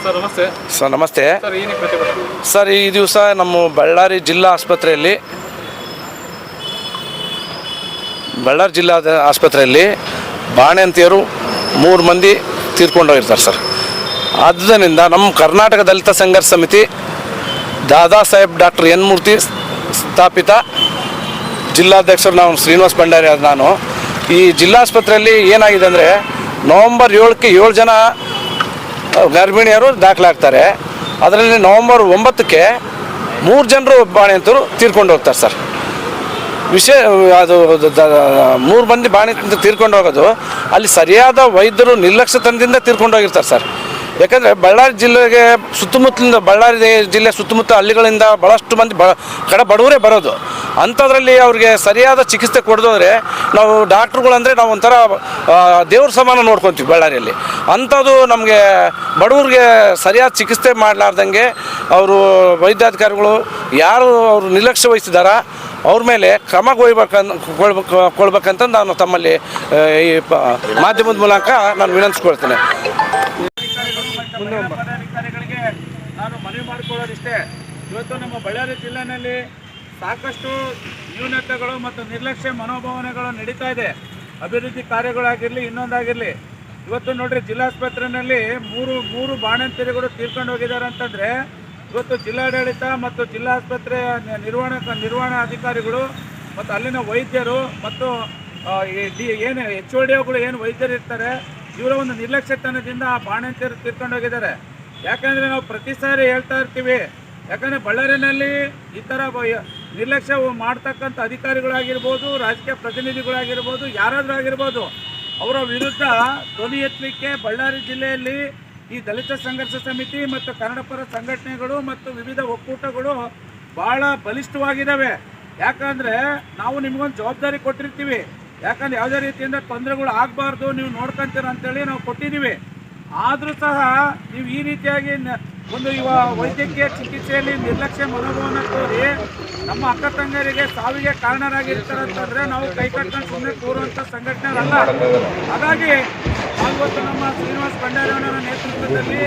Sir ನಮಸ್ತೆ. Sir ನಮಸ್ತೆ sir ಏನಕ್ಕೆ ಪ್ರತಿಭಟನೆ? ಸರ್ ಈ ದಿವಸ ನಮ್ಮ ಬಳ್ಳಾರಿ ಜಿಲ್ಲಾ ಆಸ್ಪತ್ರೆಯಲ್ಲಿ ಬಾಣಂತಿಯರು 3 ಮಂದಿ ತೀರ್ಕೊಂಡೋಗಿರ್ತಾರೆ ಸರ್. ಆದ್ದರಿಂದ ನಮ್ಮ ಕರ್ನಾಟಕ ದಲಿತ ಸಂಘರ್ಷ ಸಮಿತಿ ದಾದಾ ಸಾಹೇಬ್ ಡಾಕ್ಟರ್ ಎನ್ ಮೂರ್ತಿ ಸ್ಥಾಪಿತ ಜಿಲ್ಲಾಧ್ಯಕ್ಷರು ನಾವು ಶ್ರೀನಿವಾಸ್ ಭಂಡಾರಿ ನಾನು. ಈ ಜಿಲ್ಲಾಸ್ಪತ್ರೆಯಲ್ಲಿ ಏನಾಗಿದೆ ಅಂದರೆ ನವಂಬರ್ 7ಕ್ಕೆ 7 ಜನ ಗರ್ಭಿಣಿಯರು ದಾಖಲಾಗ್ತಾರೆ. ಅದರಲ್ಲಿ ನವಂಬರ್ 9ಕ್ಕೆ 3 ಜನರು ಬಾಣಂತಿಯರು ತೀರ್ಕೊಂಡು ಹೋಗ್ತಾರೆ ಸರ್. ವಿಷಯ ಅದು 3 ಮಂದಿ ಬಾಣಂತಿಯರು ತೀರ್ಕೊಂಡು ಹೋಗೋದು ಅಲ್ಲಿ ಸರಿಯಾದ ವೈದ್ಯರು ನಿರ್ಲಕ್ಷ್ಯತನದಿಂದ ತೀರ್ಕೊಂಡು ಹೋಗಿರ್ತಾರೆ ಸರ್. ಯಾಕಂದರೆ ಬಳ್ಳಾರಿ ಜಿಲ್ಲೆಗೆ ಬಳ್ಳಾರಿ ಜಿಲ್ಲೆ ಸುತ್ತಮುತ್ತ ಹಳ್ಳಿಗಳಿಂದ ಭಾಳಷ್ಟು ಮಂದಿ ಬಡವರೇ ಬರೋದು. ಅಂಥದ್ರಲ್ಲಿ ಅವ್ರಿಗೆ ಸರಿಯಾದ ಚಿಕಿತ್ಸೆ ಕೊಡೋದ್ರೆ ನಾವು ಡಾಕ್ಟ್ರುಗಳಂದರೆ ನಾವು ಒಂಥರ ದೇವ್ರ ಸಮಾನ ನೋಡ್ಕೊತೀವಿ ಬಳ್ಳಾರಿಯಲ್ಲಿ. ಅಂಥದ್ದು ನಮಗೆ ಬಡವ್ರಿಗೆ ಸರಿಯಾದ ಚಿಕಿತ್ಸೆ ಮಾಡಲಾರ್ದಂಗೆ ಅವರು ವೈದ್ಯಾಧಿಕಾರಿಗಳು ಯಾರು ಅವರು ನಿರ್ಲಕ್ಷ್ಯ ವಹಿಸಿದಾರ ಅವ್ರ ಮೇಲೆ ಕ್ರಮ ಕೊಳ್ಬೇಕಂತ ನಾನು ತಮ್ಮಲ್ಲಿ ಈ ಮಾಧ್ಯಮದ ಮೂಲಕ ನಾನು ವಿನಂತಿಸ್ಕೊಳ್ತೇನೆ. ಪದಾಧಿಕಾರಿಗಳಿಗೆ ನಾನು ಮನವಿ ಮಾಡಿಕೊಳ್ಳೋದಿಷ್ಟೇ, ಇವತ್ತು ನಮ್ಮ ಬಳ್ಳಾರಿ ಜಿಲ್ಲೆಯಲ್ಲಿ ಸಾಕಷ್ಟು ನ್ಯೂನತೆಗಳು ಮತ್ತು ನಿರ್ಲಕ್ಷ್ಯ ಮನೋಭಾವನೆಗಳು ನಡೀತಾ ಇದೆ. ಅಭಿವೃದ್ಧಿ ಕಾರ್ಯಗಳಾಗಿರಲಿ ಇನ್ನೊಂದಾಗಿರಲಿ. ಇವತ್ತು ನೋಡ್ರಿ, ಜಿಲ್ಲಾಸ್ಪತ್ರೆಯಲ್ಲಿ ಮೂರು ಬಾಣಂತಿಯರುಗಳು ತೀರ್ಕೊಂಡು ಹೋಗಿದ್ದಾರೆ ಅಂತಂದರೆ ಇವತ್ತು ಜಿಲ್ಲಾಡಳಿತ ಮತ್ತು ಜಿಲ್ಲಾಸ್ಪತ್ರೆ ನಿರ್ವಹಣಾ ಅಧಿಕಾರಿಗಳು ಮತ್ತು ಅಲ್ಲಿನ ವೈದ್ಯರು ಮತ್ತು ಏನು HODಗಳು ಏನು ವೈದ್ಯರು ಇರ್ತಾರೆ ಇವರ ಒಂದು ನಿರ್ಲಕ್ಷ್ಯತನದಿಂದ ಆ ಬಾಣಂತಿಯರು ತೀರ್ಕೊಂಡು ಹೋಗಿದ್ದಾರೆ. ಯಾಕಂದರೆ ನಾವು ಪ್ರತಿ ಸಾರಿ ಹೇಳ್ತಾ ಇರ್ತೀವಿ, ಯಾಕಂದರೆ ಬಳ್ಳಾರಿನಲ್ಲಿ ಈ ಥರ ನಿರ್ಲಕ್ಷ್ಯ ಮಾಡ್ತಕ್ಕಂಥ ಅಧಿಕಾರಿಗಳಾಗಿರ್ಬೋದು, ರಾಜಕೀಯ ಪ್ರತಿನಿಧಿಗಳಾಗಿರ್ಬೋದು, ಯಾರಾದರೂ ಆಗಿರ್ಬೋದು, ಅವರ ವಿರುದ್ಧ ಧ್ವನಿ ಎತ್ತಲಿಕ್ಕೆ ಬಳ್ಳಾರಿ ಜಿಲ್ಲೆಯಲ್ಲಿ ಈ ದಲಿತ ಸಂಘರ್ಷ ಸಮಿತಿ ಮತ್ತು ಕನ್ನಡಪರ ಸಂಘಟನೆಗಳು ಮತ್ತು ವಿವಿಧ ಒಕ್ಕೂಟಗಳು ಭಾಳ ಬಲಿಷ್ಠವಾಗಿದ್ದಾವೆ. ಯಾಕಂದರೆ ನಾವು ನಿಮಗೊಂದು ಜವಾಬ್ದಾರಿ ಕೊಟ್ಟಿರ್ತೀವಿ. ಯಾಕಂದರೆ ಯಾವುದೇ ರೀತಿಯಿಂದ ತೊಂದರೆಗಳು ಆಗಬಾರ್ದು, ನೀವು ನೋಡ್ಕೊಂತೀರ ಅಂತೇಳಿ ನಾವು ಕೊಟ್ಟಿದ್ದೀವಿ. ಆದರೂ ಸಹ ನೀವು ಈ ರೀತಿಯಾಗಿ ಒಂದು ವೈದ್ಯಕೀಯ ಚಿಕಿತ್ಸೆಯಲ್ಲಿ ನಿರ್ಲಕ್ಷ್ಯ ಮನೋಭಾವನೆ ತೋರಿ ನಮ್ಮ ಅಕ್ಕ ತಂಗರಿಗೆ ಸಾವಿಗೆ ಕಾರಣರಾಗಿರ್ತಾರೆ ಅಂತಂದರೆ ನಾವು ಕೈ ಕಟ್ಕೊಂಡು ಸುಮ್ಮನೆ ಕೂರುವಂಥ ಸಂಘಟನೆಗಳಲ್ಲ. ಹಾಗಾಗಿ ಇವತ್ತು ನಮ್ಮ ಶ್ರೀನಿವಾಸ್ ಭಂಡಾರಿ ಅವರ ನೇತೃತ್ವದಲ್ಲಿ